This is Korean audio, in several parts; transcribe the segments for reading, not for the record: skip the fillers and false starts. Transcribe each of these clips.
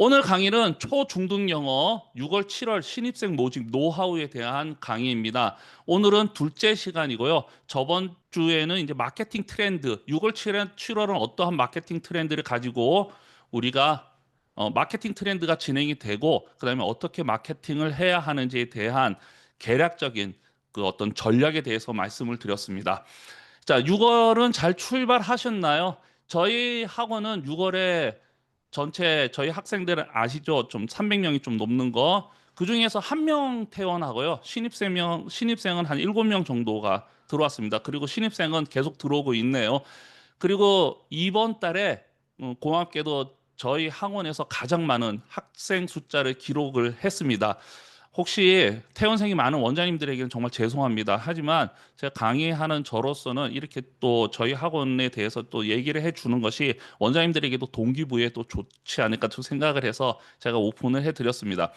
오늘 강의는 초중등 영어 6월, 7월 신입생 모집 노하우에 대한 강의입니다. 오늘은 둘째 시간이고요. 저번 주에는 이제 마케팅 트렌드, 6월, 7월은 어떠한 마케팅 트렌드를 가지고 우리가 마케팅 트렌드가 진행이 되고 그다음에 어떻게 마케팅을 해야 하는지에 대한 개략적인 그 어떤 전략에 대해서 말씀을 드렸습니다. 자, 6월은 잘 출발하셨나요? 저희 학원은 6월에 전체 저희 학생들은 아시죠? 좀 300명이 좀 넘는 거. 그중에서 한 명 퇴원하고요. 신입생은 한 7명 정도가 들어왔습니다. 그리고 신입생은 계속 들어오고 있네요. 그리고 이번 달에 고맙게도 저희 학원에서 가장 많은 학생 숫자를 기록을 했습니다. 혹시 퇴원생이 많은 원장님들에게는 정말 죄송합니다. 하지만 제가 강의하는 저로서는 이렇게 또 저희 학원에 대해서 또 얘기를 해주는 것이 원장님들에게도 동기부여에 또 좋지 않을까 또 생각을 해서 제가 오픈을 해드렸습니다.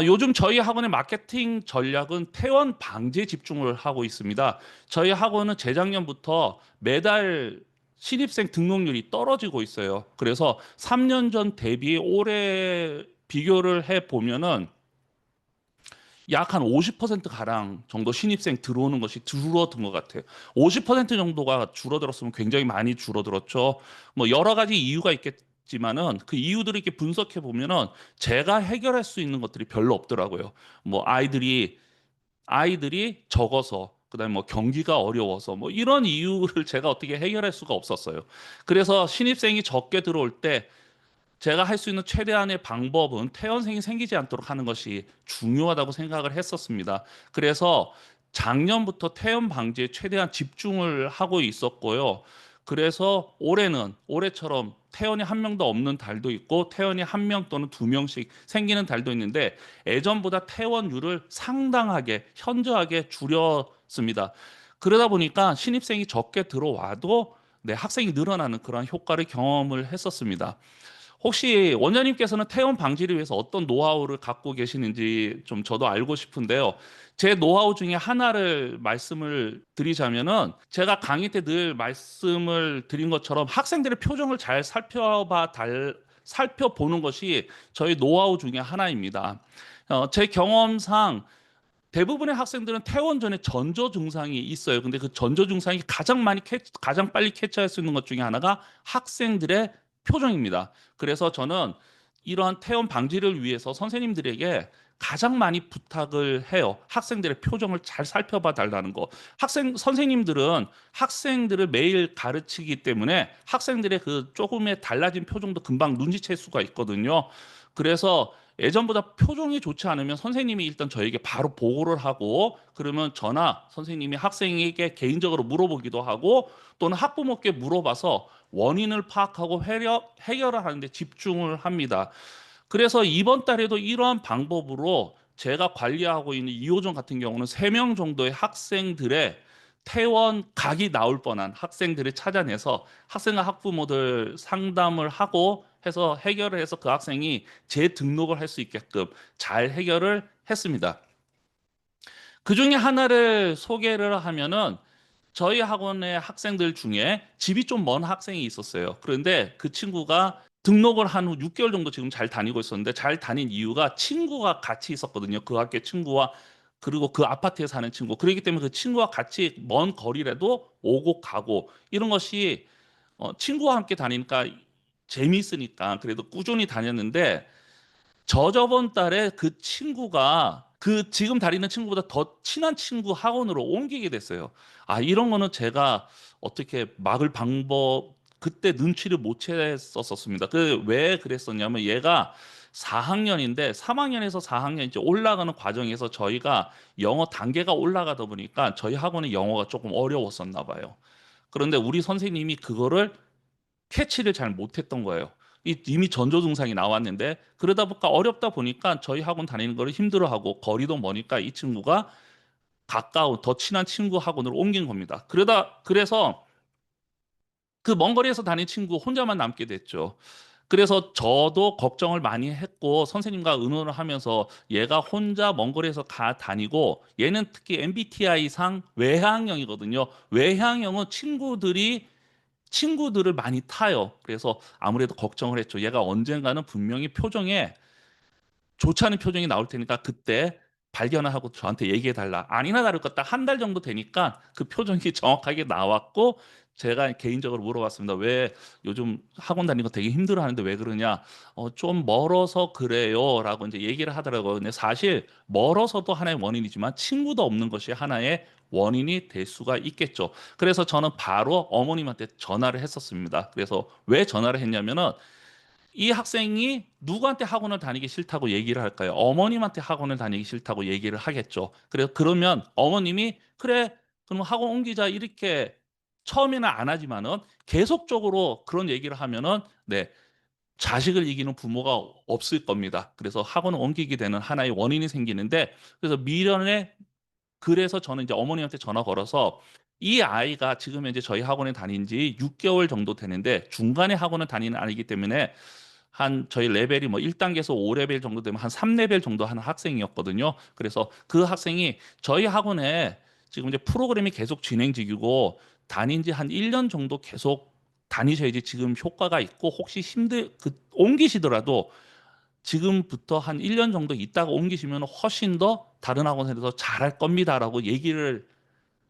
요즘 저희 학원의 마케팅 전략은 퇴원 방지에 집중을 하고 있습니다. 저희 학원은 재작년부터 매달 신입생 등록률이 떨어지고 있어요. 그래서 3년 전 대비 올해 비교를 해 보면은 약 한 50% 가량 정도 신입생 들어오는 것이 줄어든 것 같아요. 50% 정도가 줄어들었으면 굉장히 많이 줄어들었죠. 뭐 여러 가지 이유가 있겠지만은 그 이유들을 이렇게 분석해 보면은 제가 해결할 수 있는 것들이 별로 없더라고요. 뭐 아이들이 적어서 그다음에 뭐 경기가 어려워서 뭐 이런 이유를 제가 어떻게 해결할 수가 없었어요. 그래서 신입생이 적게 들어올 때 제가 할 수 있는 최대한의 방법은 퇴원생이 생기지 않도록 하는 것이 중요하다고 생각을 했었습니다. 그래서 작년부터 퇴원 방지에 최대한 집중을 하고 있었고요. 그래서 올해처럼 퇴원이 한 명도 없는 달도 있고 퇴원이 한 명 또는 두 명씩 생기는 달도 있는데 예전보다 퇴원율을 상당하게 현저하게 줄였습니다. 그러다 보니까 신입생이 적게 들어와도 학생이 늘어나는 그런 효과를 경험을 했었습니다. 혹시 원장님께서는 퇴원 방지를 위해서 어떤 노하우를 갖고 계시는지 좀 저도 알고 싶은데요. 제 노하우 중에 하나를 말씀을 드리자면은 제가 강의 때 늘 말씀을 드린 것처럼 학생들의 표정을 잘 살펴보는 것이 저희 노하우 중에 하나입니다. 제 경험상 대부분의 학생들은 퇴원 전에 전조 증상이 있어요. 근데 그 전조 증상이 가장 빨리 캐치할 수 있는 것 중에 하나가 학생들의 표정입니다. 그래서 저는 이러한 퇴원 방지를 위해서 선생님들에게 가장 많이 부탁을 해요. 학생들의 표정을 잘 살펴봐 달라는 거. 선생님들은 학생들을 매일 가르치기 때문에 학생들의 그 조금의 달라진 표정도 금방 눈치챌 수가 있거든요. 그래서 예전보다 표정이 좋지 않으면 선생님이 일단 저에게 바로 보고를 하고 그러면 저나 선생님이 학생에게 개인적으로 물어보기도 하고 또는 학부모께 물어봐서 원인을 파악하고 해결을 하는데 집중을 합니다. 그래서 이번 달에도 이러한 방법으로 제가 관리하고 있는 2호점 같은 경우는 3명 정도의 학생들의 퇴원 각이 나올 뻔한 학생들을 찾아내서 학생과 학부모들 상담을 하고 해서 해결을 해서 그 학생이 재등록을 할 수 있게끔 잘 해결을 했습니다. 그 중에 하나를 소개를 하면은 저희 학원의 학생들 중에 집이 좀 먼 학생이 있었어요. 그런데 그 친구가 등록을 한 후 6개월 정도 지금 잘 다니고 있었는데 잘 다닌 이유가 친구가 같이 있었거든요. 그 학교 친구와 그리고 그 아파트에 사는 친구. 그렇기 때문에 그 친구와 같이 먼 거리라도 오고 가고 이런 것이 친구와 함께 다니니까 재미있으니까 그래도 꾸준히 다녔는데 저저번 달에 그 친구가 그 지금 다니는 친구보다 더 친한 친구 학원으로 옮기게 됐어요. 아, 이런 거는 제가 어떻게 막을 방법 그때 눈치를 못 챘었습니다. 그 왜 그랬었냐면 얘가 4학년인데 3학년에서 4학년 이제 올라가는 과정에서 저희가 영어 단계가 올라가다 보니까 저희 학원의 영어가 조금 어려웠었나 봐요. 그런데 우리 선생님이 그거를 캐치를 잘 못했던 거예요. 이미 전조 증상이 나왔는데 그러다 보니까 어렵다 보니까 저희 학원 다니는 거를 힘들어하고 거리도 머니까 이 친구가 가까운 더 친한 친구 학원으로 옮긴 겁니다. 그래서 그 먼 거리에서 다닌 친구 혼자만 남게 됐죠. 그래서 저도 걱정을 많이 했고 선생님과 의논을 하면서 얘가 혼자 먼 거리에서 다니고 얘는 특히 MBTI 상 외향형이거든요. 외향형은 친구들이 친구들을 많이 타요. 그래서 아무래도 걱정을 했죠. 얘가 언젠가는 분명히 표정에 좋지 않은 표정이 나올 테니까 그때 발견을 하고 저한테 얘기해 달라. 아니나 다를까 딱 한 달 정도 되니까 그 표정이 정확하게 나왔고 제가 개인적으로 물어봤습니다. 왜 요즘 학원 다니는 거 되게 힘들어 하는데 왜 그러냐? 좀 멀어서 그래요. 라고 이제 얘기를 하더라고요. 근데 사실 멀어서도 하나의 원인이지만 친구도 없는 것이 하나의 원인이 될 수가 있겠죠. 그래서 저는 바로 어머님한테 전화를 했었습니다. 그래서 왜 전화를 했냐면은 이 학생이 누구한테 학원을 다니기 싫다고 얘기를 할까요? 어머님한테 학원을 다니기 싫다고 얘기를 하겠죠. 그래서 그러면 어머님이 그래, 그럼 학원 옮기자 이렇게 처음에는 안 하지만은 계속적으로 그런 얘기를 하면은 네, 자식을 이기는 부모가 없을 겁니다. 그래서 학원을 옮기게 되는 하나의 원인이 생기는데 그래서 미련에 그래서 저는 이제 어머니한테 전화 걸어서 이 아이가 지금 현재 저희 학원에 다닌 지 6개월 정도 되는데 중간에 학원을 다니는 아이기 때문에 한 저희 레벨이 뭐 1단계에서 5레벨 정도 되면 한 3레벨 정도 하는 학생이었거든요. 그래서 그 학생이 저희 학원에 지금 이제 프로그램이 계속 진행 중이고 다닌 지 한 1년 정도 계속 다니셔야지 지금 효과가 있고 혹시 옮기시더라도 지금부터 한 1년 정도 있다가 옮기시면 훨씬 더 다른 학원에서 잘할 겁니다라고 얘기를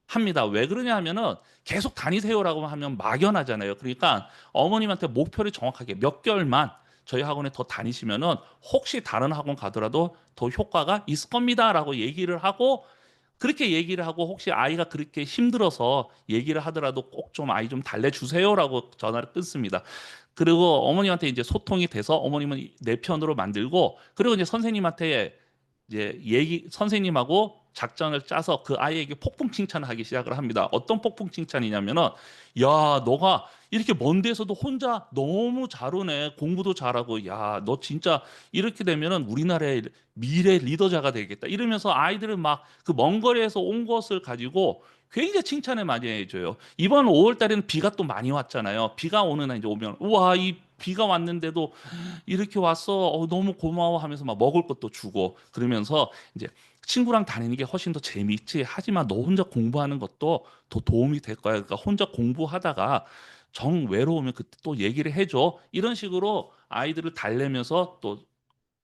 합니다. 왜 그러냐 하면은 계속 다니세요라고 하면 막연하잖아요. 그러니까 어머님한테 목표를 정확하게 몇 개월만 저희 학원에 더 다니시면은 혹시 다른 학원 가더라도 더 효과가 있을 겁니다라고 얘기를 하고 그렇게 얘기를 하고 혹시 아이가 그렇게 힘들어서 얘기를 하더라도 꼭 좀 아이 좀 달래주세요라고 전화를 끊습니다. 그리고 어머님한테 이제 소통이 돼서 어머님은 내 편으로 만들고 그리고 이제 선생님한테 이제 선생님하고 작전을 짜서 그 아이에게 폭풍 칭찬을 하기 시작을 합니다. 어떤 폭풍 칭찬이냐면은 야, 너가 이렇게 먼 데서도 혼자 너무 잘하네. 공부도 잘하고 야, 너 진짜 이렇게 되면은 우리나라의 미래 리더자가 되겠다. 이러면서 아이들은 막 그 먼 거리에서 온 것을 가지고 굉장히 칭찬을 많이 해줘요. 이번 5월 달에는 비가 또 많이 왔잖아요. 비가 오는 날 이제 오면 우와, 이 비가 왔는데도 이렇게 왔어. 너무 고마워 하면서 막 먹을 것도 주고 그러면서 이제 친구랑 다니는 게 훨씬 더 재미있지. 하지만 너 혼자 공부하는 것도 더 도움이 될 거야. 그러니까 혼자 공부하다가 정 외로우면 그때 또 얘기를 해줘. 이런 식으로 아이들을 달래면서 또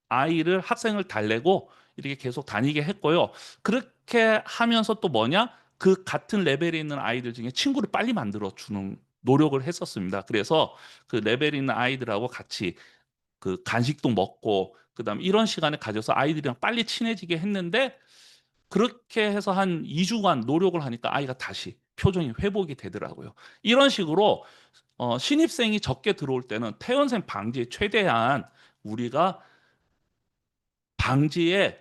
학생을 달래고 이렇게 계속 다니게 했고요. 그렇게 하면서 또 뭐냐? 그 같은 레벨에 있는 아이들 중에 친구를 빨리 만들어 주는 노력을 했었습니다. 그래서 그 레벨에 있는 아이들하고 같이 그 간식도 먹고 그다음 이런 시간을 가져서 아이들이랑 빨리 친해지게 했는데 그렇게 해서 한 2주간 노력을 하니까 아이가 다시 표정이 회복이 되더라고요. 이런 식으로 신입생이 적게 들어올 때는 퇴원생 방지에 최대한 우리가 방지에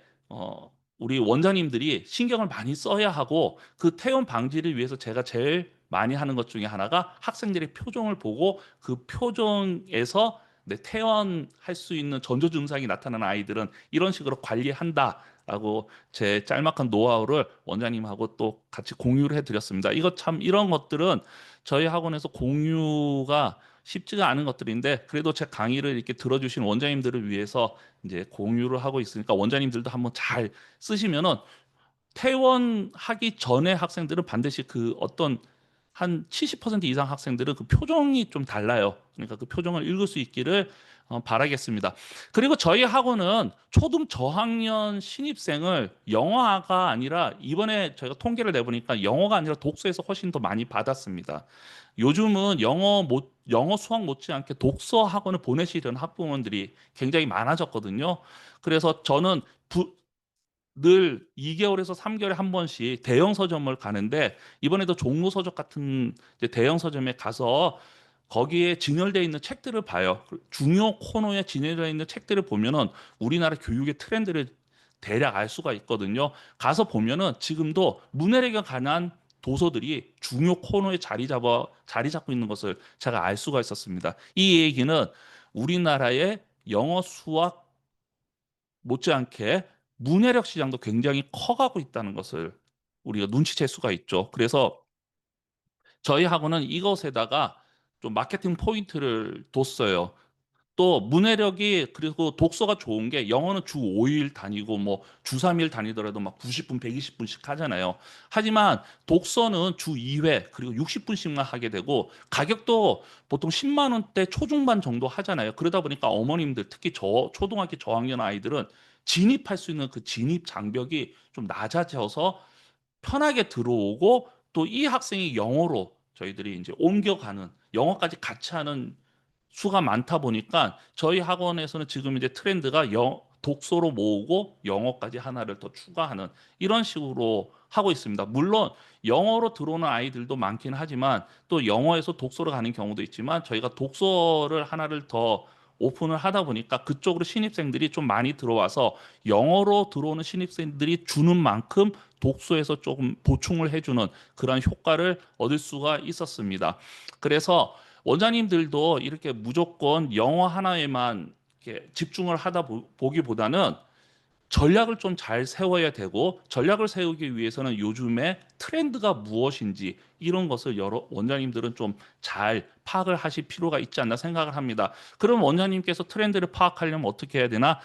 우리 원장님들이 신경을 많이 써야 하고 그 퇴원 방지를 위해서 제가 제일 많이 하는 것 중에 하나가 학생들의 표정을 보고 그 표정에서 퇴원할 수 있는 전조 증상이 나타나는 아이들은 이런 식으로 관리한다라고 제 짤막한 노하우를 원장님하고 또 같이 공유를 해드렸습니다. 이거 참 이런 것들은 저희 학원에서 공유가 쉽지가 않은 것들인데 그래도 제 강의를 이렇게 들어주신 원장님들을 위해서 이제 공유를 하고 있으니까 원장님들도 한번 잘 쓰시면은 퇴원하기 전에 학생들은 반드시 그 어떤 한 70% 이상 학생들은 그 표정이 좀 달라요. 그러니까 그 표정을 읽을 수 있기를 바라겠습니다. 그리고 저희 학원은 초등 저학년 신입생을 영어가 아니라 이번에 저희가 통계를 내보니까 영어가 아니라 독서에서 훨씬 더 많이 받았습니다. 요즘은 영어 수학 못지않게 독서 학원을 보내시려는 학부모님들이 굉장히 많아졌거든요. 그래서 저는 늘 2개월에서 3개월에 한 번씩 대형 서점을 가는데 이번에도 종로 서적 같은 이제 대형 서점에 가서 거기에 진열되어 있는 책들을 봐요. 중요 코너에 진열되어 있는 책들을 보면은 우리나라 교육의 트렌드를 대략 알 수가 있거든요. 가서 보면은 지금도 문해력에 관한 도서들이 중요 코너에 자리 잡고 있는 것을 제가 알 수가 있었습니다. 이 얘기는 우리나라의 영어 수학 못지않게 문해력 시장도 굉장히 커가고 있다는 것을 우리가 눈치챌 수가 있죠. 그래서 저희 학원은 이것에다가 좀 마케팅 포인트를 뒀어요. 또 문해력이 그리고 독서가 좋은 게 영어는 주 5일 다니고 뭐 주 3일 다니더라도 막 90분, 120분씩 하잖아요. 하지만 독서는 주 2회 그리고 60분씩만 하게 되고 가격도 보통 10만 원대 초중반 정도 하잖아요. 그러다 보니까 어머님들 특히 저 초등학교 저학년 아이들은 진입할 수 있는 그 진입 장벽이 좀 낮아져서 편하게 들어오고 또 이 학생이 영어로 저희들이 이제 옮겨가는 영어까지 같이 하는 수가 많다 보니까 저희 학원에서는 지금 이제 트렌드가 독서로 모으고 영어까지 하나를 더 추가하는 이런 식으로 하고 있습니다. 물론 영어로 들어오는 아이들도 많긴 하지만 또 영어에서 독서로 가는 경우도 있지만 저희가 독서를 하나를 더 오픈을 하다 보니까 그쪽으로 신입생들이 좀 많이 들어와서 영어로 들어오는 신입생들이 주는 만큼 독서에서 조금 보충을 해주는 그런 효과를 얻을 수가 있었습니다. 그래서 원장님들도 이렇게 무조건 영어 하나에만 이렇게 집중을 하다 보기보다는 전략을 좀 잘 세워야 되고 전략을 세우기 위해서는 요즘에 트렌드가 무엇인지 이런 것을 여러 원장님들은 좀 잘 파악을 하실 필요가 있지 않나 생각을 합니다. 그럼 원장님께서 트렌드를 파악하려면 어떻게 해야 되나?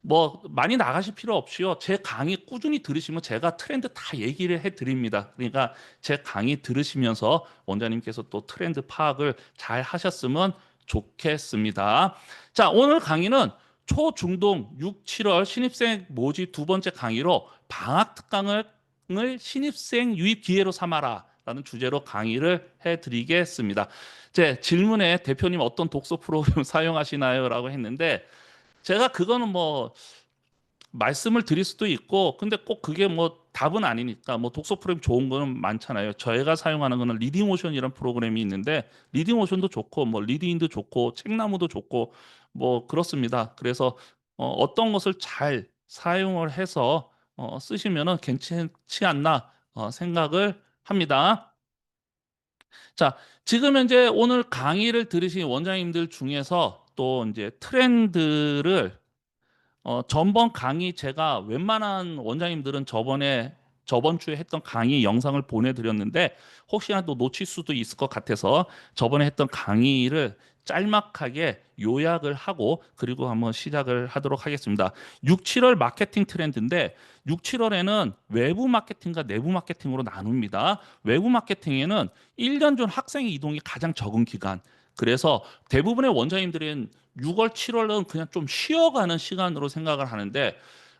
뭐 많이 나가실 필요 없이요. 제 강의 꾸준히 들으시면 제가 트렌드 다 얘기를 해 드립니다. 그러니까 제 강의 들으시면서 원장님께서 또 트렌드 파악을 잘 하셨으면 좋겠습니다. 자, 오늘 강의는 초중동 6, 7월 신입생 모집 두 번째 강의로 방학 특강을 신입생 유입 기회로 삼아라 라는 주제로 강의를 해드리겠습니다. 제 질문에 대표님 어떤 독서 프로그램 사용하시나요? 라고 했는데 제가 그거는 뭐 말씀을 드릴 수도 있고 근데 꼭 그게 뭐 답은 아니니까 뭐 독서 프로그램 좋은 거는 많잖아요. 저희가 사용하는 거는 리딩오션이라는 프로그램이 있는데 리딩오션도 좋고 뭐 리딩도 좋고 책나무도 좋고 뭐 그렇습니다. 그래서 떤 것을 잘 사용을 해서 쓰시면은 괜찮지 않나 생각을 합니다. 자, 지금 현재 오늘 강의를 들으신 원장님들 중에서 또 이제 트렌드를 전번 강의 제가 웬만한 원장님들은 저번 주에 했던 강의 영상을 보내드렸는데 혹시나 또 놓칠 수도 있을 것 같아서 저번에 했던 강의를 짤막하게 요약을 하고 그리고 한번 시작을 하도록 하겠습니다. 6, 7월 마케팅 트렌드인데 6, 7월에는 외부 마케팅과 내부 마케팅으로 나눕니다. 외부 마케팅에는 1년 전 학생의 이동이 가장 적은 기간. 그래서 대부분의 원장님들은 6월, 7월은 그냥 좀 쉬어가는 시간으로 생각을 하는데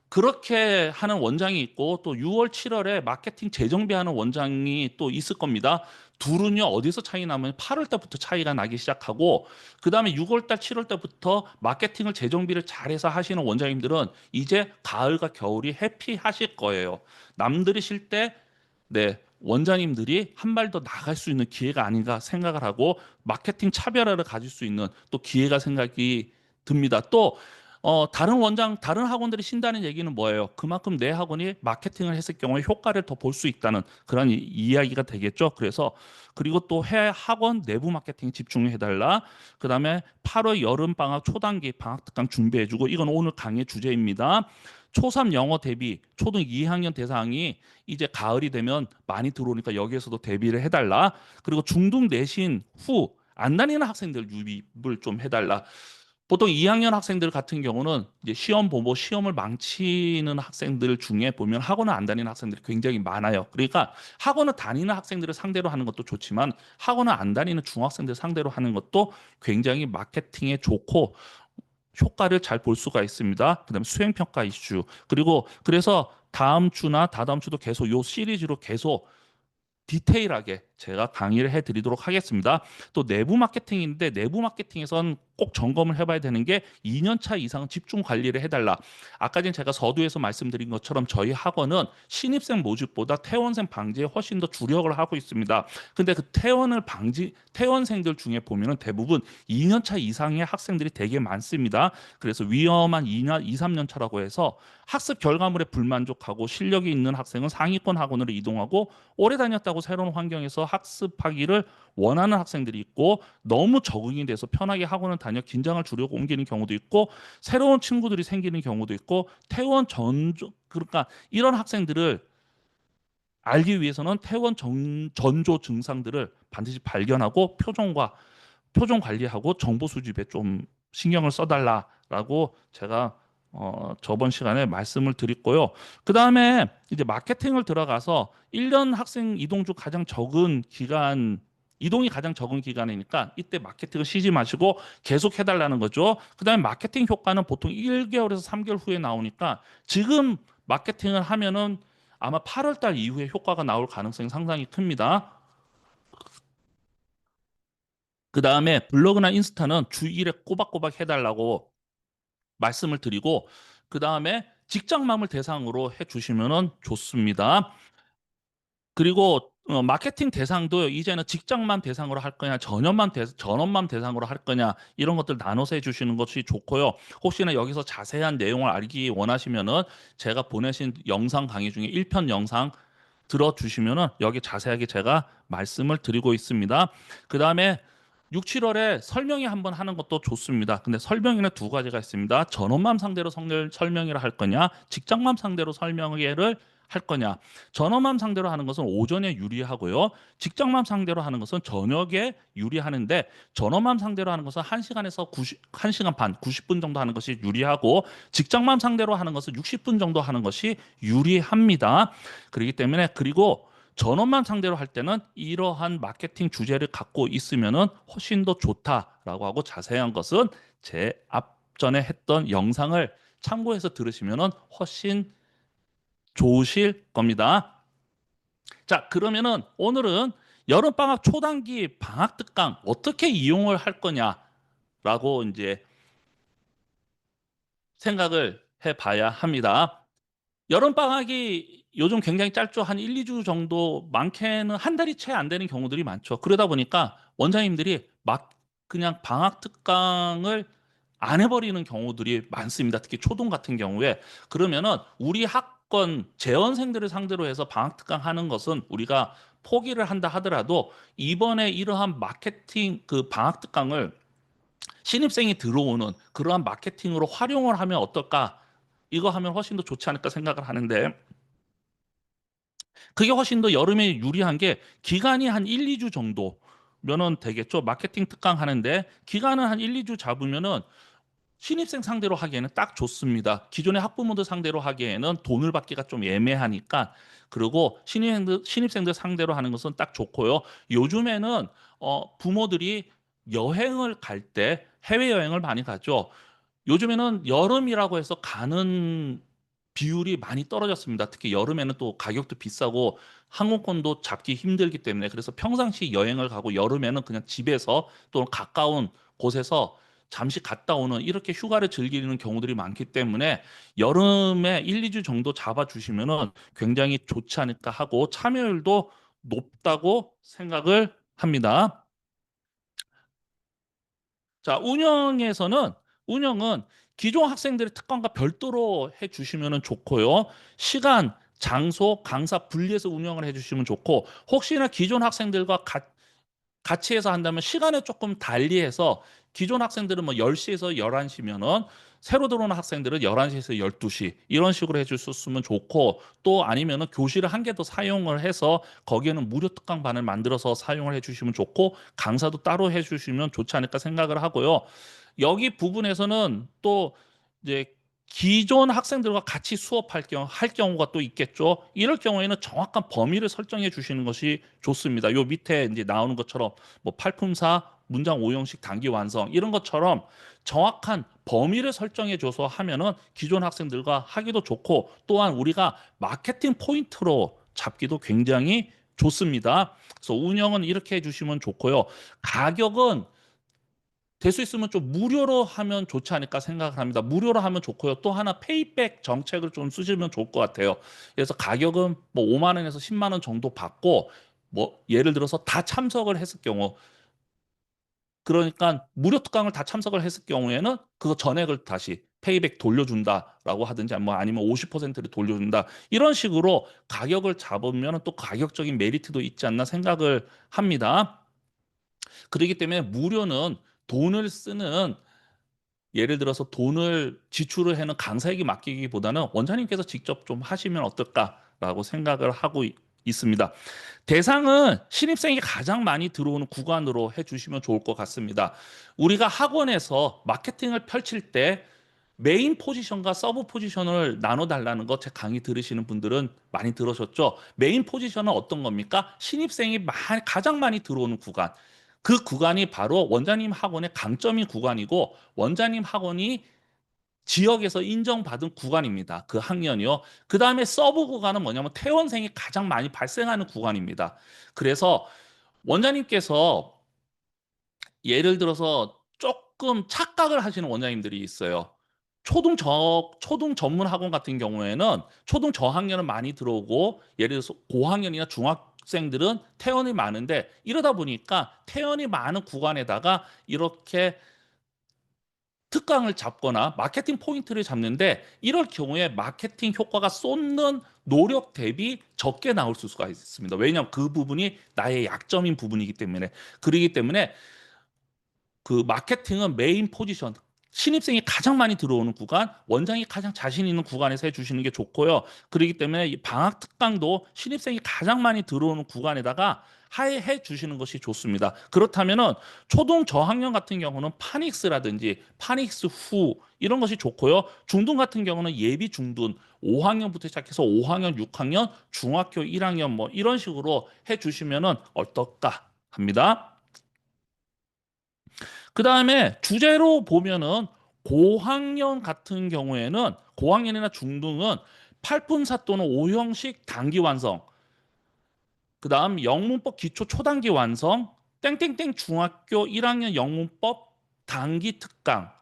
그렇게 하는 원장이 있고 또 6월, 7월에 마케팅 재정비하는 원장이 또 있을 겁니다. 둘은요 어디서 차이 나면 8월 달부터 차이가 나기 시작하고 그 다음에 6월 달, 7월 달부터 마케팅을 재정비를 잘해서 하시는 원장님들은 이제 가을과 겨울이 해피하실 거예요. 남들이 쉴 때 네, 원장님들이 한 발 더 나갈 수 있는 기회가 아닌가 생각을 하고 마케팅 차별화를 가질 수 있는 또 기회가 생각이 듭니다. 또 다른 학원들이 쉰다는 얘기는 뭐예요? 그만큼 내 학원이 마케팅을 했을 경우에 효과를 더 볼 수 있다는 그런 이야기가 되겠죠. 그래서 그리고 또 해 학원 내부 마케팅 집중해달라. 그다음에 8월 여름 방학 초단기 방학 특강 준비해주고 이건 오늘 강의 주제입니다. 초3 영어 대비 초등 2학년 대상이 이제 가을이 되면 많이 들어오니까 여기에서도 대비를 해달라. 그리고 중등 내신 후 안 다니는 학생들 유입을 좀 해달라. 보통 2학년 학생들 같은 경우는 이제 시험 보고 시험을 망치는 학생들 중에 보면 학원을 안 다니는 학생들이 굉장히 많아요. 그러니까 학원을 다니는 학생들을 상대로 하는 것도 좋지만 학원을 안 다니는 중학생들 상대로 하는 것도 굉장히 마케팅에 좋고 효과를 잘 볼 수가 있습니다. 그다음에 수행평가 이슈 그리고 그래서 다음 주나 다다음 주도 계속 요 시리즈로 계속 디테일하게 제가 강의를 해드리도록 하겠습니다. 또 내부 마케팅인데 내부 마케팅에선 꼭 점검을 해봐야 되는 게 2년 차 이상은 집중 관리를 해달라. 아까 전 제가 서두에서 말씀드린 것처럼 저희 학원은 신입생 모집보다 퇴원생 방지에 훨씬 더 주력을 하고 있습니다. 근데 그 퇴원생들 중에 보면은 대부분 2년 차 이상의 학생들이 되게 많습니다. 그래서 위험한 2, 3년 차라고 해서 학습 결과물에 불만족하고 실력이 있는 학생은 상위권 학원으로 이동하고 오래 다녔다고 새로운 환경에서 학습하기를 원하는 학생들이 있고 너무 적응이 돼서 편하게 학원을 다녀 긴장을 주려고 옮기는 경우도 있고 새로운 친구들이 생기는 경우도 있고 퇴원 전조 그러니까 이런 학생들을 알기 위해서는 전조 증상들을 반드시 발견하고 표정과 표정 관리하고 정보 수집에 좀 신경을 써달라라고 제가 저번 시간에 말씀을 드렸고요. 그 다음에 이제 마케팅을 들어가서 1년 학생 이동 중 가장 적은 기간, 이동이 가장 적은 기간이니까 이때 마케팅을 쉬지 마시고 계속 해달라는 거죠. 그 다음에 마케팅 효과는 보통 1개월에서 3개월 후에 나오니까 지금 마케팅을 하면은 아마 8월 달 이후에 효과가 나올 가능성이 상당히 큽니다. 그 다음에 블로그나 인스타는 주 1회 꼬박꼬박 해달라고 말씀을 드리고, 그 다음에 직장맘을 대상으로 해주시면 좋습니다. 그리고 마케팅 대상도 이제는 직장맘 대상으로 할 거냐, 전업맘 대상으로 할 거냐, 이런 것들 나눠서 해주시는 것이 좋고요. 혹시나 여기서 자세한 내용을 알기 원하시면은 제가 보내신 영상 강의 중에 1편 영상 들어주시면은 여기 자세하게 제가 말씀을 드리고 있습니다. 그 다음에 6, 7월에 설명회 한번 하는 것도 좋습니다. 근데 설명회는 두 가지가 있습니다. 전업맘 상대로 설명회를 할 거냐, 직장맘 상대로 설명회를 할 거냐. 전업맘 상대로 하는 것은 오전에 유리하고요. 직장맘 상대로 하는 것은 저녁에 유리하는데, 전업맘 상대로 하는 것은 1시간에서 1시간 반, 90분 정도 하는 것이 유리하고, 직장맘 상대로 하는 것은 60분 정도 하는 것이 유리합니다. 그렇기 때문에, 그리고 전업만 상대로 할 때는 이러한 마케팅 주제를 갖고 있으면은 훨씬 더 좋다라고 하고, 자세한 것은 제 앞전에 했던 영상을 참고해서 들으시면은 훨씬 좋으실 겁니다. 자, 그러면은 오늘은 여름방학 초단기 방학 특강 어떻게 이용을 할 거냐라고 이제 생각을 해봐야 합니다. 여름방학이 요즘 굉장히 짧죠. 한 1, 2주 정도, 많게는 한 달이 채 안 되는 경우들이 많죠. 그러다 보니까 원장님들이 막 그냥 방학 특강을 안 해버리는 경우들이 많습니다. 특히 초등 같은 경우에. 그러면은 우리 학권 재원생들을 상대로 해서 방학 특강 하는 것은 우리가 포기를 한다 하더라도, 이번에 이러한 마케팅 그 방학 특강을 신입생이 들어오는 그러한 마케팅으로 활용을 하면 어떨까? 이거 하면 훨씬 더 좋지 않을까 생각을 하는데, 그게 훨씬 더 여름에 유리한 게 기간이 한 1, 2주 정도면은 되겠죠. 마케팅 특강 하는데 기간은 한 1, 2주 잡으면은 신입생 상대로 하기에는 딱 좋습니다. 기존의 학부모들 상대로 하기에는 돈을 받기가 좀 애매하니까. 그리고 신입생들 상대로 하는 것은 딱 좋고요. 요즘에는 부모들이 여행을 갈 때 해외여행을 많이 가죠. 요즘에는 여름이라고 해서 가는 비율이 많이 떨어졌습니다. 특히 여름에는 또 가격도 비싸고 항공권도 잡기 힘들기 때문에, 그래서 평상시 여행을 가고 여름에는 그냥 집에서 또는 가까운 곳에서 잠시 갔다 오는 이렇게 휴가를 즐기는 경우들이 많기 때문에 여름에 1, 2주 정도 잡아주시면은 굉장히 좋지 않을까 하고, 참여율도 높다고 생각을 합니다. 자, 운영은 기존 학생들의 특강과 별도로 해주시면 좋고요. 시간, 장소, 강사 분리해서 운영을 해주시면 좋고, 혹시나 기존 학생들과 같이 해서 한다면 시간을 조금 달리해서, 기존 학생들은 뭐 10시에서 11시면은 새로 들어오는 학생들은 11시에서 12시 이런 식으로 해줄 수 있으면 좋고, 또 아니면은 교실을 한 개 더 사용을 해서 거기에는 무료 특강반을 만들어서 사용을 해주시면 좋고, 강사도 따로 해주시면 좋지 않을까 생각을 하고요. 여기 부분에서는 또 이제 기존 학생들과 같이 할 경우가 또 있겠죠. 이럴 경우에는 정확한 범위를 설정해 주시는 것이 좋습니다. 요 밑에 이제 나오는 것처럼 뭐 팔품사, 문장 오형식 단기 완성 이런 것처럼 정확한 범위를 설정해 줘서 하면은 기존 학생들과 하기도 좋고, 또한 우리가 마케팅 포인트로 잡기도 굉장히 좋습니다. 그래서 운영은 이렇게 해주시면 좋고요. 가격은 될 수 있으면 좀 무료로 하면 좋지 않을까 생각을 합니다. 무료로 하면 좋고요. 또 하나 페이백 정책을 좀 쓰시면 좋을 것 같아요. 그래서 가격은 뭐 5만 원에서 10만 원 정도 받고, 뭐 예를 들어서 다 참석을 했을 경우, 그러니까 무료 특강을 다 참석을 했을 경우에는 그거 전액을 다시 페이백 돌려준다라고 하든지, 뭐 아니면 50%를 돌려준다, 이런 식으로 가격을 잡으면 또 가격적인 메리트도 있지 않나 생각을 합니다. 그렇기 때문에 무료는 돈을 쓰는, 예를 들어서 돈을 지출을 해는 강사에게 맡기기보다는 원장님께서 직접 좀 하시면 어떨까라고 생각을 하고 있습니다. 대상은 신입생이 가장 많이 들어오는 구간으로 해주시면 좋을 것 같습니다. 우리가 학원에서 마케팅을 펼칠 때 메인 포지션과 서브 포지션을 나눠달라는 거 제 강의 들으시는 분들은 많이 들으셨죠? 메인 포지션은 어떤 겁니까? 신입생이 가장 많이 들어오는 구간. 그 구간이 바로 원장님 학원의 강점인 구간이고 원장님 학원이 지역에서 인정받은 구간입니다. 그 학년이요. 그 다음에 서브 구간은 뭐냐면 퇴원생이 가장 많이 발생하는 구간입니다. 그래서 원장님께서 예를 들어서 조금 착각을 하시는 원장님들이 있어요. 초등 전문 학원 같은 경우에는 초등 저학년은 많이 들어오고 예를 들어서 고학년이나 중학생들은 퇴원이 많은데 이러다 보니까 퇴원이 많은 구간에다가 이렇게 특강을 잡거나 마케팅 포인트를 잡는데 이럴 경우에 마케팅 효과가 쏟는 노력 대비 적게 나올 수가 있습니다. 왜냐하면 그 부분이 나의 약점인 부분이기 때문에 그러기 때문에 그 마케팅은 메인 포지션 신입생이 가장 많이 들어오는 구간, 원장이 가장 자신 있는 구간에서 해주시는 게 좋고요. 그렇기 때문에 이 방학 특강도 신입생이 가장 많이 들어오는 구간에다가 하해 주시는 것이 좋습니다. 그렇다면은 초등 저학년 같은 경우는 파닉스라든지 파닉스 후 이런 것이 좋고요. 중등 같은 경우는 예비 중등 5학년부터 시작해서 5학년, 6학년, 중학교 1학년 뭐 이런 식으로 해 주시면은 어떨까 합니다. 그 다음에 주제로 보면은 고학년 같은 경우에는 고학년이나 중등은 8분사 또는 5형식 단기 완성, 그 다음 영문법 기초 초단기 완성, 땡땡땡 중학교 1학년 영문법 단기 특강,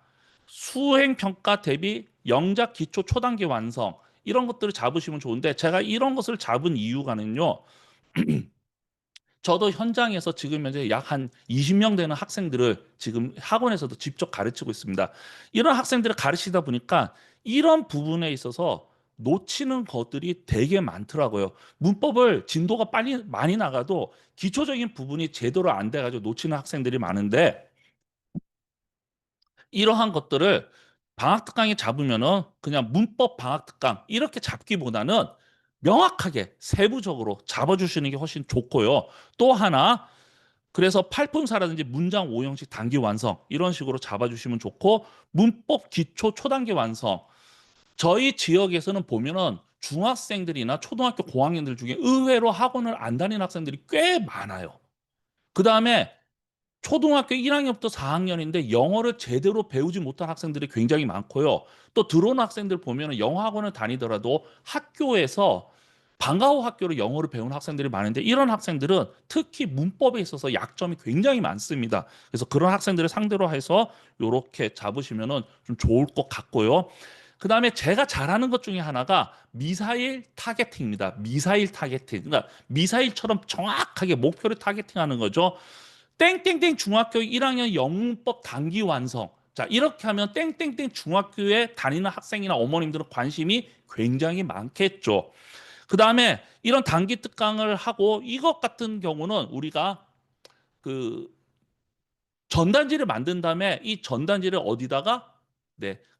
수행평가 대비 영작 기초 초단기 완성 이런 것들을 잡으시면 좋은데 제가 이런 것을 잡은 이유가는요. 저도 현장에서 지금 현재 약 한 20명 되는 학생들을 지금 학원에서도 직접 가르치고 있습니다. 이런 학생들을 가르치다 보니까 이런 부분에 있어서 놓치는 것들이 되게 많더라고요. 문법을 진도가 빨리 많이 나가도 기초적인 부분이 제대로 안 돼가지고 놓치는 학생들이 많은데 이러한 것들을 방학 특강에 잡으면은 그냥 문법 방학 특강 이렇게 잡기보다는 명확하게 세부적으로 잡아주시는 게 훨씬 좋고요. 또 하나 그래서 팔분사라든지 문장 오형식 단기 완성 이런 식으로 잡아주시면 좋고 문법 기초 초단기 완성 저희 지역에서는 보면은 중학생들이나 초등학교 고학년들 중에 의외로 학원을 안 다니는 학생들이 꽤 많아요. 그 다음에 초등학교 1학년부터 4학년인데 영어를 제대로 배우지 못한 학생들이 굉장히 많고요. 또 들어오는 학생들 보면 영어 학원을 다니더라도 학교에서 방과후 학교로 영어를 배우는 학생들이 많은데 이런 학생들은 특히 문법에 있어서 약점이 굉장히 많습니다. 그래서 그런 학생들을 상대로 해서 이렇게 잡으시면 좀 좋을 것 같고요. 그 다음에 제가 잘하는 것 중에 하나가 미사일 타겟팅입니다. 미사일 타겟팅. 그러니까 미사일처럼 정확하게 목표를 타겟팅하는 거죠. 땡땡땡 중학교 1학년 영문법 단기 완성. 자, 이렇게 하면 땡땡땡 중학교에 다니는 학생이나 어머님들은 관심이 굉장히 많겠죠. 그 다음에 이런 단기 특강을 하고 이것 같은 경우는 우리가 그 전단지를 만든 다음에 이 전단지를 어디다가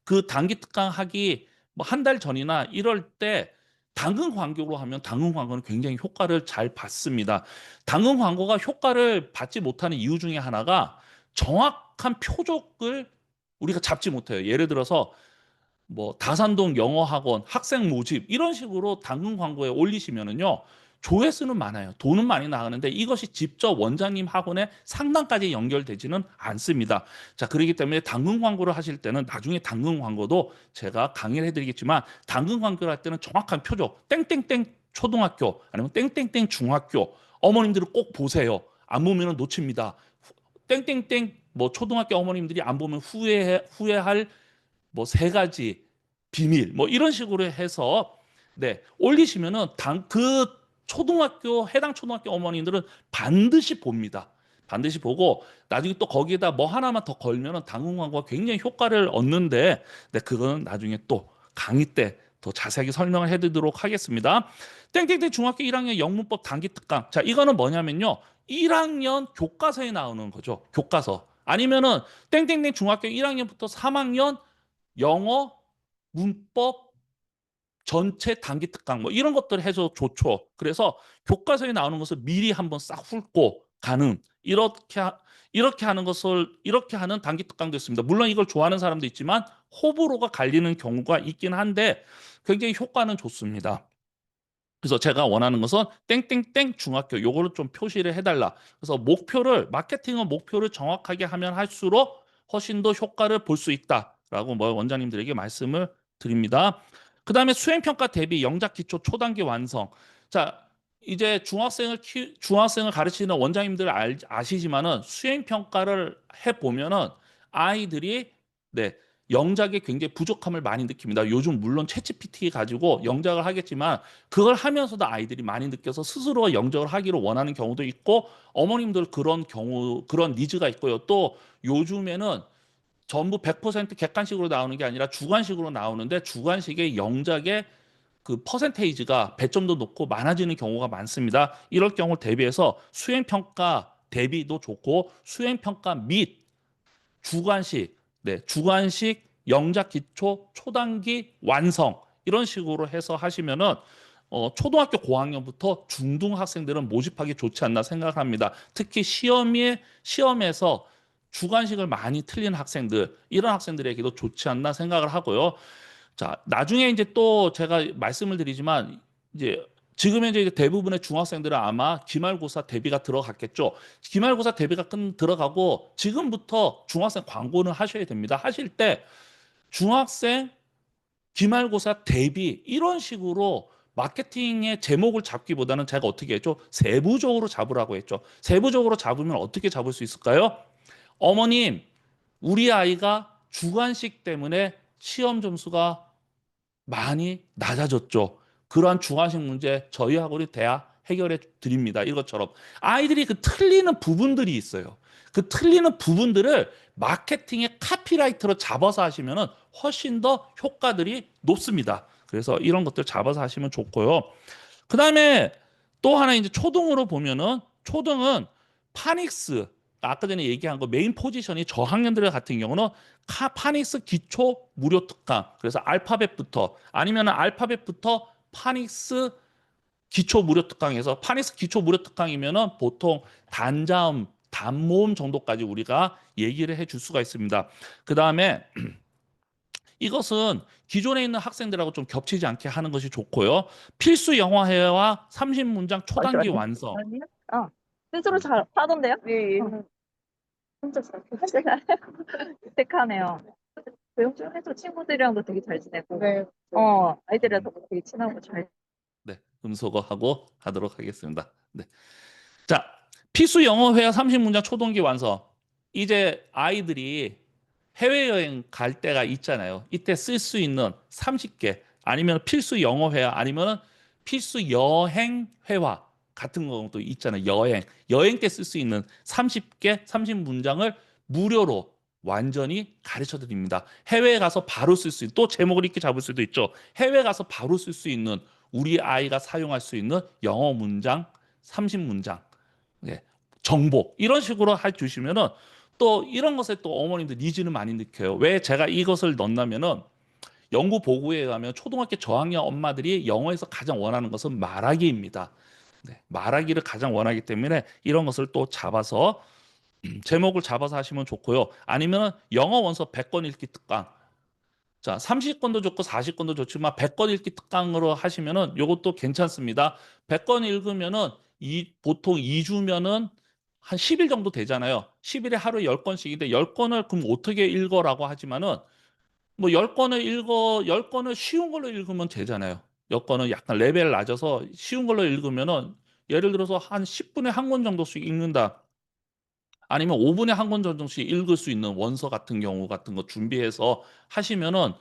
그 단기 특강 하기 뭐 한 달 전이나 이럴 때 당근 광고로 하면 당근 광고는 굉장히 효과를 잘 받습니다. 당근 광고가 효과를 받지 못하는 이유 중에 하나가 정확한 표적을 우리가 잡지 못해요. 예를 들어서 뭐 다산동 영어학원 학생 모집 이런 식으로 당근 광고에 올리시면은요 조회수는 많아요. 돈은 많이 나가는데 이것이 직접 원장님 학원의 상담까지 연결되지는 않습니다. 자, 그렇기 때문에 당근 광고를 하실 때는 나중에 당근 광고도 제가 강의를 해드리겠지만 당근 광고를 할 때는 정확한 표적 땡땡땡 초등학교 아니면 땡땡땡 중학교 어머님들을 꼭 보세요. 안 보면 놓칩니다. 땡땡땡 뭐 초등학교 어머님들이 안 보면 후회할 뭐 세 가지 비밀 뭐 이런 식으로 해서 올리시면은 그 초등학교 해당 초등학교 어머님들은 반드시 봅니다. 반드시 보고 나중에 또 거기에다 뭐 하나만 더 걸면은 당근 광고가 굉장히 효과를 얻는데 그거는 나중에 또 강의 때 더 자세하게 설명을 해드리도록 하겠습니다. 땡땡땡 중학교 1학년 영문법 단기 특강. 자, 이거는 뭐냐면요. 1학년 교과서에 나오는 거죠. 교과서. 아니면은 땡땡땡 중학교 1학년부터 3학년 영어, 문법, 전체 단기 특강 뭐 이런 것들 해서 좋죠. 그래서 교과서에 나오는 것을 미리 한번 싹 훑고 가는 이렇게 하는 것을 이렇게 하는 단기 특강도 있습니다. 물론 이걸 좋아하는 사람도 있지만 호불호가 갈리는 경우가 있긴 한데 굉장히 효과는 좋습니다. 그래서 제가 원하는 것은 땡땡땡 중학교 요거를 좀 표시를 해달라. 그래서 마케팅은 목표를 정확하게 하면 할수록 훨씬 더 효과를 볼 수 있다라고 뭐 원장님들에게 말씀을 드립니다. 그 다음에 수행평가 대비 영작 기초 초단기 완성. 자, 이제 중학생을 가르치는 원장님들 아시지만은 수행평가를 해보면은 아이들이 네, 영작에 굉장히 부족함을 많이 느낍니다. 요즘 물론 챗GPT 가지고 영작을 하겠지만 그걸 하면서도 아이들이 많이 느껴서 스스로 영작을 하기를 원하는 경우도 있고 어머님들 그런 니즈가 있고요. 또 요즘에는 전부 100% 객관식으로 나오는 게 아니라 주관식으로 나오는데 주관식의 영작의 그 퍼센테이지가 배점도 높고 많아지는 경우가 많습니다. 이럴 경우를 대비해서 수행평가 대비도 좋고 수행평가 및 주관식, 네, 주관식 영작 기초 초단기 완성 이런 식으로 해서 하시면은 초등학교 고학년부터 중등 학생들은 모집하기 좋지 않나 생각합니다. 특히 시험에서 주관식을 많이 틀린 학생들 이런 학생들에게도 좋지 않나 생각을 하고요. 자, 나중에 이제 또 제가 말씀을 드리지만 이제 지금 현재 이제 대부분의 중학생들은 아마 기말고사 대비가 들어갔겠죠. 기말고사 대비가 들어가고 지금부터 중학생 광고는 하셔야 됩니다. 하실 때 중학생 기말고사 대비 이런 식으로 마케팅의 제목을 잡기보다는 제가 어떻게 했죠? 세부적으로 잡으라고 했죠. 세부적으로 잡으면 어떻게 잡을 수 있을까요? 어머님, 우리 아이가 주관식 때문에 시험 점수가 많이 낮아졌죠. 그러한 중화식 문제 저희 학원이 대학 해결해 드립니다. 이것처럼 아이들이 그 틀리는 부분들이 있어요. 그 틀리는 부분들을 마케팅의 카피라이터로 잡아서 하시면은 훨씬 더 효과들이 높습니다. 그래서 이런 것들 잡아서 하시면 좋고요. 그다음에 또 하나 이제 초등으로 보면은 초등은 파닉스 아까 전에 얘기한 거 메인 포지션이 저학년들 같은 경우는 파닉스 기초 무료 특강 그래서 알파벳부터 아니면 알파벳부터 파닉스 기초 무료 특강에서 파닉스 기초 무료 특강이면은 보통 단자음 단모음 정도까지 우리가 얘기를 해줄 수가 있습니다. 그 다음에 이것은 기존에 있는 학생들하고 좀 겹치지 않게 하는 것이 좋고요. 필수 영어회화 30문장 초단기 잠시만요. 완성. 아니요? 스스로 음. 잘 하던데요? 예, 예. 혼자 잘하고 유tek하네요. 조용 좀 해서 친구들이랑도 되게 잘 지내고, 네. 아이들이랑도 되게 친하고 잘. 네, 음소거하고 하도록 하겠습니다. 네. 자, 필수 영어 회화 30문장 초동기 완성. 이제 아이들이 해외여행 갈 때가 있잖아요. 이때 쓸 수 있는 30개 아니면 필수 영어 회화 아니면 필수 여행 회화 같은 것도 있잖아요. 여행 때 쓸 수 있는 30개, 30문장을 무료로 완전히 가르쳐 드립니다. 해외에 가서 바로 쓸 수 있는 또 제목을 이렇게 잡을 수도 있죠. 해외 가서 바로 쓸 수 있는 우리 아이가 사용할 수 있는 영어 문장 30문장 예, 정보 이런 식으로 해주시면은 또 이런 것에 또 어머님들 니즈는 많이 느껴요. 왜 제가 이것을 넣냐면은 연구 보고에 의하면 초등학교 저학년 엄마들이 영어에서 가장 원하는 것은 말하기입니다. 네, 말하기를 가장 원하기 때문에 이런 것을 또 잡아서 제목을 잡아서 하시면 좋고요. 아니면 영어 원서 100권 읽기 특강. 자, 30권도 좋고 40권도 좋지만 100권 읽기 특강으로 하시면은 이것도 괜찮습니다. 100권 읽으면은 보통 2주면은 한 10일 정도 되잖아요. 10일에 하루에 10권씩인데 10권을 그럼 어떻게 읽어라고 하지만은 뭐 10권을 쉬운 걸로 읽으면 되잖아요. 10권은 약간 레벨 낮아서 쉬운 걸로 읽으면은 예를 들어서 한 10분에 한 권 정도씩 읽는다. 아니면 5분에 한 권 정도씩 읽을 수 있는 원서 같은 경우 같은 거 준비해서 하시면은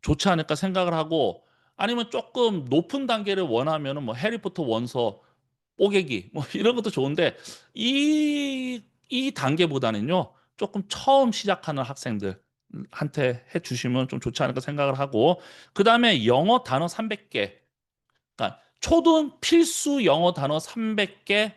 좋지 않을까 생각을 하고 아니면 조금 높은 단계를 원하면은 뭐 해리포터 원서 뽀개기 뭐 이런 것도 좋은데 이 단계보다는요 조금 처음 시작하는 학생들한테 해 주시면 좀 좋지 않을까 생각을 하고 그 다음에 영어 단어 300개 그러니까 초등 필수 영어 단어 300개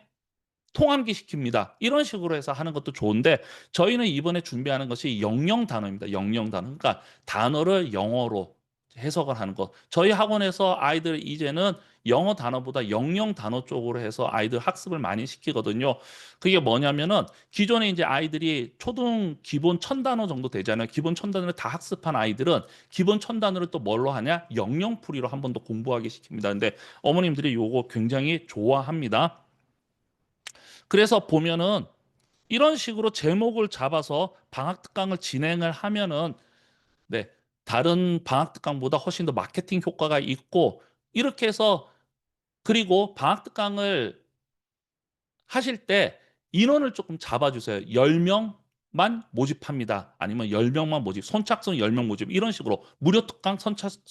통암기 시킵니다. 이런 식으로 해서 하는 것도 좋은데 저희는 이번에 준비하는 것이 영영 단어입니다. 영영 단어. 그러니까 단어를 영어로 해석을 하는 거. 저희 학원에서 아이들 이제는 영어 단어보다 영영 단어 쪽으로 해서 아이들 학습을 많이 시키거든요. 그게 뭐냐면은 기존에 이제 아이들이 초등 기본 1000단어 정도 되잖아요. 기본 1000단어를 다 학습한 아이들은 기본 1000단어를 또 뭘로 하냐? 영영풀이로 한 번 더 공부하게 시킵니다. 근데 어머님들이 요거 굉장히 좋아합니다. 그래서 보면은 이런 식으로 제목을 잡아서 방학 특강을 진행을 하면은 네, 다른 방학 특강보다 훨씬 더 마케팅 효과가 있고 이렇게 해서 그리고 방학 특강을 하실 때 인원을 조금 잡아주세요. 10명만 모집합니다. 아니면 10명만 모집, 선착순 10명 모집 이런 식으로 무료 특강 선착순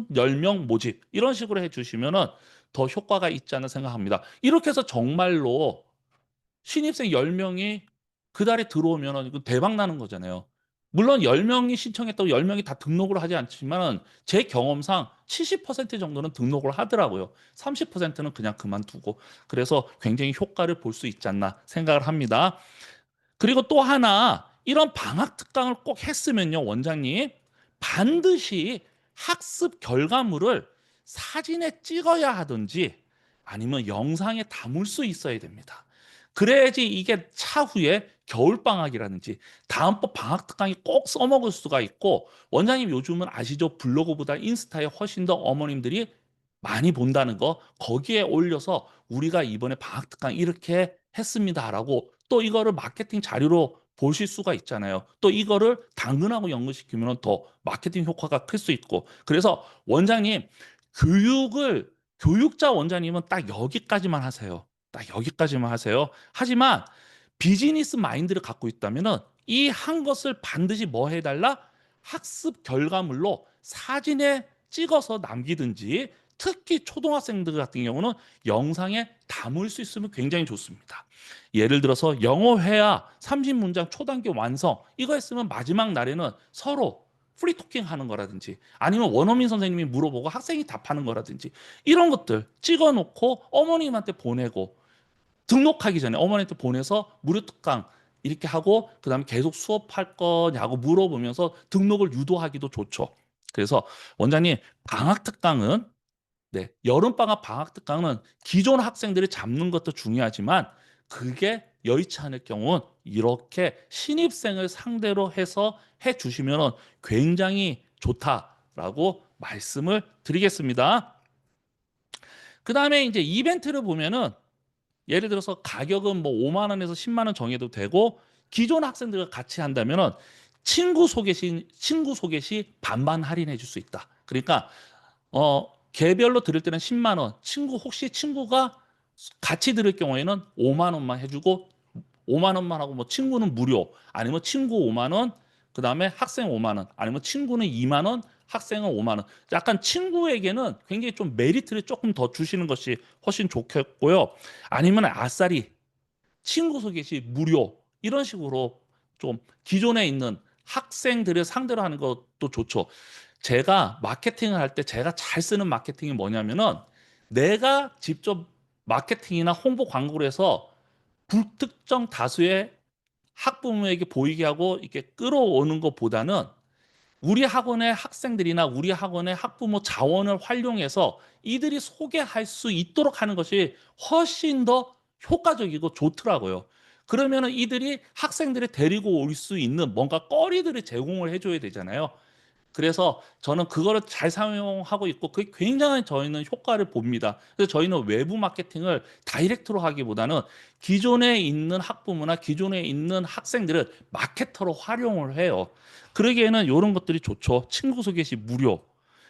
10명 모집 이런 식으로 해주시면은 더 효과가 있지 않나 생각합니다. 이렇게 해서 정말로 신입생 10명이 그 달에 들어오면 이거 대박 나는 거잖아요. 물론 10명이 신청했다고 10명이 다 등록을 하지 않지만 제 경험상 70% 정도는 등록을 하더라고요. 30%는 그냥 그만두고. 그래서 굉장히 효과를 볼 수 있지 않나 생각을 합니다. 그리고 또 하나 이런 방학 특강을 꼭 했으면요, 원장님 반드시 학습 결과물을 사진에 찍어야 하든지 아니면 영상에 담을 수 있어야 됩니다. 그래야지 이게 차후에 겨울방학이라든지 다음번 방학 특강이 꼭 써먹을 수가 있고 원장님 요즘은 아시죠? 블로그보다 인스타에 훨씬 더 어머님들이 많이 본다는 거 거기에 올려서 우리가 이번에 방학 특강 이렇게 했습니다라고 또 이거를 마케팅 자료로 보실 수가 있잖아요. 또 이거를 당근하고 연결시키면 더 마케팅 효과가 클 수 있고 그래서 원장님 교육자 원장님은 딱 여기까지만 하세요. 딱 여기까지만 하세요. 하지만 비즈니스 마인드를 갖고 있다면은 이 한 것을 반드시 뭐 해달라? 학습 결과물로 사진에 찍어서 남기든지 특히 초등학생들 같은 경우는 영상에 담을 수 있으면 굉장히 좋습니다. 예를 들어서 영어 회화 30문장 초단계 완성 이거 했으면 마지막 날에는 서로 프리토킹 하는 거라든지 아니면 원어민 선생님이 물어보고 학생이 답하는 거라든지 이런 것들 찍어놓고 어머님한테 보내고 등록하기 전에 어머니한테 보내서 무료 특강 이렇게 하고 그다음에 계속 수업할 거냐고 물어보면서 등록을 유도하기도 좋죠. 그래서 원장님 방학 특강은 여름방학 방학 특강은 기존 학생들이 잡는 것도 중요하지만 그게 여의치 않을 경우는 이렇게 신입생을 상대로 해서 해 주시면 굉장히 좋다라고 말씀을 드리겠습니다. 그 다음에 이제 이벤트를 보면은 예를 들어서 가격은 뭐 5만 원에서 10만 원 정해도 되고 기존 학생들과 같이 한다면은 친구 소개 시 반반 할인해 줄 수 있다. 그러니까 개별로 들을 때는 10만 원, 혹시 친구가 같이 들을 경우에는 5만 원만 해주고 5만 원만 하고 뭐 친구는 무료 아니면 친구 5만 원, 그다음에 학생 5만 원 아니면 친구는 2만 원, 학생은 5만 원. 약간 친구에게는 굉장히 좀 메리트를 조금 더 주시는 것이 훨씬 좋겠고요. 아니면 아싸리 친구 소개 시 무료 이런 식으로 좀 기존에 있는 학생들을 상대로 하는 것도 좋죠. 제가 마케팅을 할 때 제가 잘 쓰는 마케팅이 뭐냐면은 내가 직접 마케팅이나 홍보 광고를 해서 불특정 다수의 학부모에게 보이게 하고 이렇게 끌어오는 것보다는 우리 학원의 학생들이나 우리 학원의 학부모 자원을 활용해서 이들이 소개할 수 있도록 하는 것이 훨씬 더 효과적이고 좋더라고요. 그러면은 이들이 학생들을 데리고 올 수 있는 뭔가 거리들을 제공을 해줘야 되잖아요. 그래서 저는 그거를 잘 사용하고 있고 그게 굉장히 저희는 효과를 봅니다. 그래서 저희는 외부 마케팅을 다이렉트로 하기보다는 기존에 있는 학부모나 기존에 있는 학생들을 마케터로 활용을 해요. 그러기에는 이런 것들이 좋죠. 친구 소개 시 무료.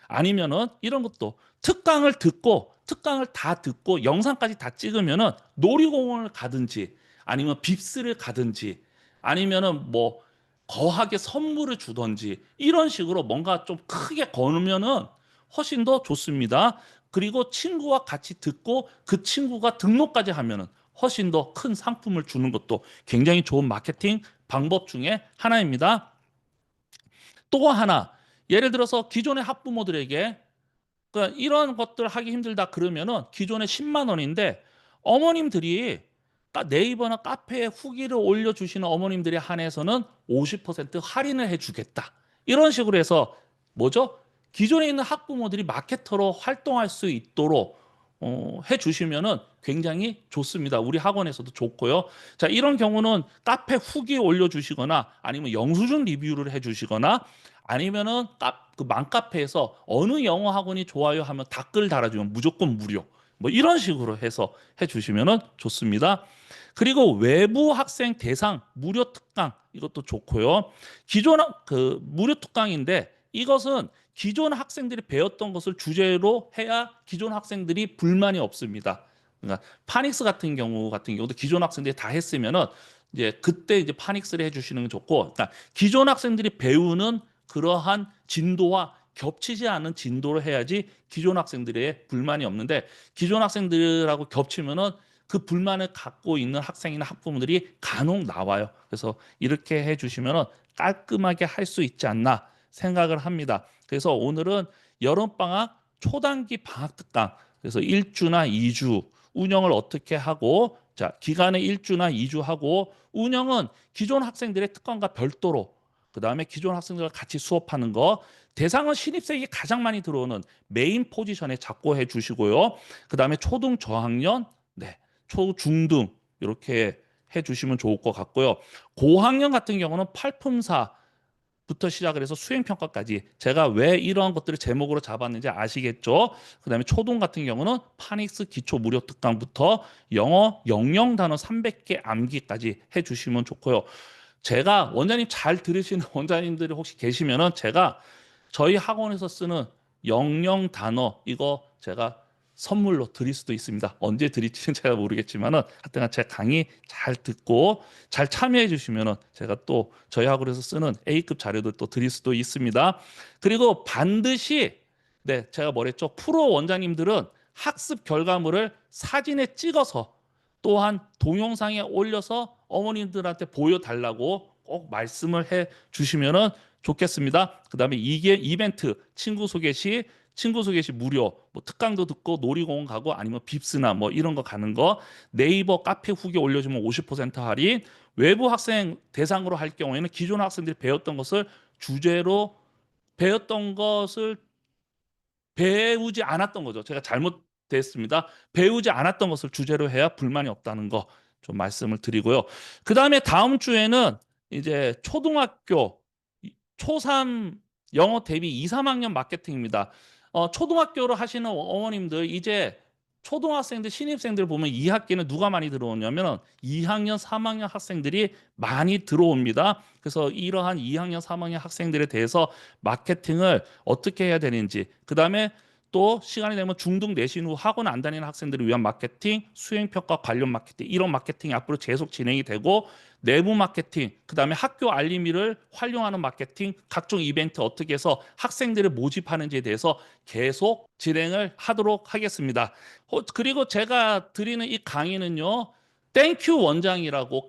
아니면은 이런 것도 특강을 다 듣고 영상까지 다 찍으면은 놀이공원을 가든지 아니면 빕스를 가든지 아니면은 뭐 거하게 선물을 주던지 이런 식으로 뭔가 좀 크게 거으면은 훨씬 더 좋습니다. 그리고 친구와 같이 듣고 그 친구가 등록까지 하면은 훨씬 더 큰 상품을 주는 것도 굉장히 좋은 마케팅 방법 중에 하나입니다. 또 하나, 예를 들어서 기존의 학부모들에게 그러니까 이런 것들 하기 힘들다 그러면은 기존에 10만 원인데 어머님들이 네이버나 카페에 후기를 올려주시는 어머님들에 한해서는 50% 할인을 해주겠다. 이런 식으로 해서 뭐죠? 기존에 있는 학부모들이 마케터로 활동할 수 있도록 해주시면은 굉장히 좋습니다. 우리 학원에서도 좋고요. 자, 이런 경우는 카페 후기 올려주시거나 아니면 영수증 리뷰를 해주시거나 아니면은 그 맘카페에서 어느 영어 학원이 좋아요 하면 댓글 달아주면 무조건 무료. 뭐 이런 식으로 해서 해주시면은 좋습니다. 그리고 외부 학생 대상 무료 특강 이것도 좋고요. 기존 그 무료 특강인데 이것은 기존 학생들이 배웠던 것을 주제로 해야 기존 학생들이 불만이 없습니다. 그러니까 파닉스 같은 경우도 기존 학생들이 다 했으면은 이제 그때 이제 파닉스를 해주시는 게 좋고, 그러니까 기존 학생들이 배우는 그러한 진도와 겹치지 않은 진도로 해야지 기존 학생들의 불만이 없는데 기존 학생들하고 겹치면은 그 불만을 갖고 있는 학생이나 학부모들이 간혹 나와요. 그래서 이렇게 해주시면은 깔끔하게 할 수 있지 않나 생각을 합니다. 그래서 오늘은 여름방학 초단기 방학 특강 그래서 1주나 2주 운영을 어떻게 하고 자 기간은 1주나 2주 하고 운영은 기존 학생들의 특강과 별도로 그 다음에 기존 학생들과 같이 수업하는 거 대상은 신입생이 가장 많이 들어오는 메인 포지션에 잡고 해주시고요. 그 다음에 초등 저학년 네, 초중등 이렇게 해주시면 좋을 것 같고요. 고학년 같은 경우는 팔품사 부터 시작을 해서 수행평가까지 제가 왜 이러한 것들을 제목으로 잡았는지 아시겠죠? 그 다음에 초등 같은 경우는 파닉스 기초 무료 특강부터 영어 영영 단어 300개 암기까지 해주시면 좋고요. 제가 원장님 잘 들으시는 원장님들이 혹시 계시면은 제가 저희 학원에서 쓰는 영영 단어 이거 제가 선물로 드릴 수도 있습니다. 언제 드릴지는 제가 모르겠지만은 하여튼 제 강의 잘 듣고 잘 참여해 주시면은 제가 또 저희 학원에서 쓰는 A급 자료들 또 드릴 수도 있습니다. 그리고 반드시 네, 제가 뭐랬죠? 프로 원장님들은 학습 결과물을 사진에 찍어서 또한 동영상에 올려서 어머님들한테 보여달라고 꼭 말씀을 해 주시면은 좋겠습니다. 그다음에 이게 이벤트 친구 소개 시 무료 뭐 특강도 듣고 놀이공원 가고 아니면 빕스나 뭐 이런 거 가는 거 네이버 카페 후기 올려주면 50% 할인 외부 학생 대상으로 할 경우에는 기존 학생들이 배웠던 것을 배우지 않았던 거죠. 제가 잘못됐습니다. 배우지 않았던 것을 주제로 해야 불만이 없다는 거 좀 말씀을 드리고요. 그 다음에 다음 주에는 이제 초등학교 초3 영어 대비 2, 3학년 마케팅입니다. 초등학교를 하시는 어머님들 이제 초등학생들 신입생들 보면 2학기는 누가 많이 들어오냐면 2학년 3학년 학생들이 많이 들어옵니다. 그래서 이러한 2학년 3학년 학생들에 대해서 마케팅을 어떻게 해야 되는지 그다음에 또 시간이 되면 중등 내신 후 학원 안 다니는 학생들을 위한 마케팅, 수행평가 관련 마케팅 이런 마케팅이 앞으로 계속 진행이 되고 내부 마케팅, 그다음에 학교 알림이를 활용하는 마케팅, 각종 이벤트 어떻게 해서 학생들을 모집하는지에 대해서 계속 진행을 하도록 하겠습니다. 그리고 제가 드리는 이 강의는요. 땡큐 원장이라고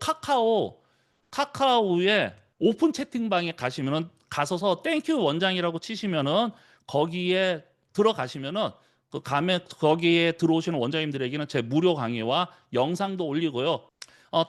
카카오에 오픈 채팅방에 가시면은 가서서 땡큐 원장이라고 치시면은 거기에 들어가시면은 그 가면 거기에 들어오시는 원장님들에게는 제 무료 강의와 영상도 올리고요.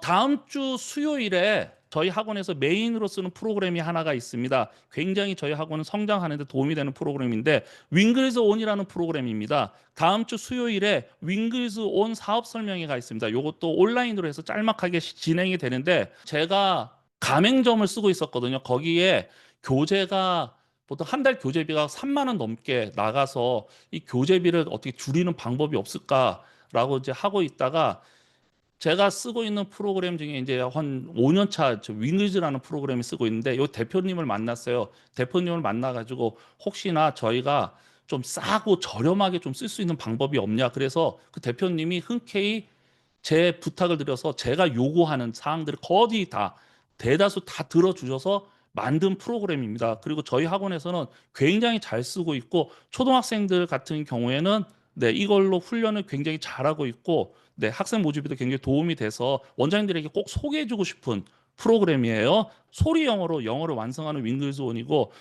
다음 주 수요일에 저희 학원에서 메인으로 쓰는 프로그램이 하나가 있습니다. 굉장히 저희 학원은 성장하는 데 도움이 되는 프로그램인데 윙글즈 온이라는 프로그램입니다. 다음 주 수요일에 윙글즈 온 사업 설명회가 있습니다. 이것도 온라인으로 해서 짤막하게 진행이 되는데 제가 가맹점을 쓰고 있었거든요. 거기에 교재가 보통 한 달 교재비가 3만 원 넘게 나가서 이 교재비를 어떻게 줄이는 방법이 없을까라고 이제 하고 있다가 제가 쓰고 있는 프로그램 중에 이제 한 5년 차 윙글즈라는 프로그램을 쓰고 있는데 이 대표님을 만났어요. 대표님을 만나가지고 혹시나 저희가 좀 싸고 저렴하게 좀 쓸 수 있는 방법이 없냐. 그래서 그 대표님이 흔쾌히 제 부탁을 드려서 제가 요구하는 사항들을 거의 다 대다수 다 들어주셔서 만든 프로그램입니다. 그리고 저희 학원에서는 굉장히 잘 쓰고 있고 초등학생들 같은 경우에는 네, 이걸로 훈련을 굉장히 잘하고 있고 네, 학생 모집에도 굉장히 도움이 돼서 원장님들에게 꼭 소개해주고 싶은 프로그램이에요. 소리 영어를 완성하는 윙글즈원이고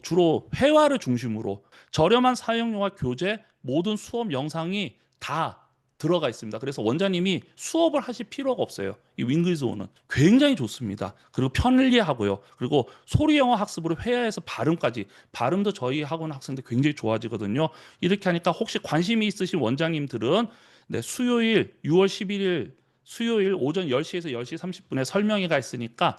주로 회화를 중심으로 저렴한 사용료와 교재 모든 수업 영상이 다 들어가 있습니다. 그래서 원장님이 수업을 하실 필요가 없어요. 이 윙글즈온은 굉장히 좋습니다. 그리고 편리하고요. 그리고 소리 영어 학습으로 회화에서 발음까지 발음도 저희 학원 학생들 굉장히 좋아지거든요. 이렇게 하니까 혹시 관심이 있으신 원장님들은 네, 수요일 6월 11일 수요일 오전 10시에서 10시 30분에 설명회가 있으니까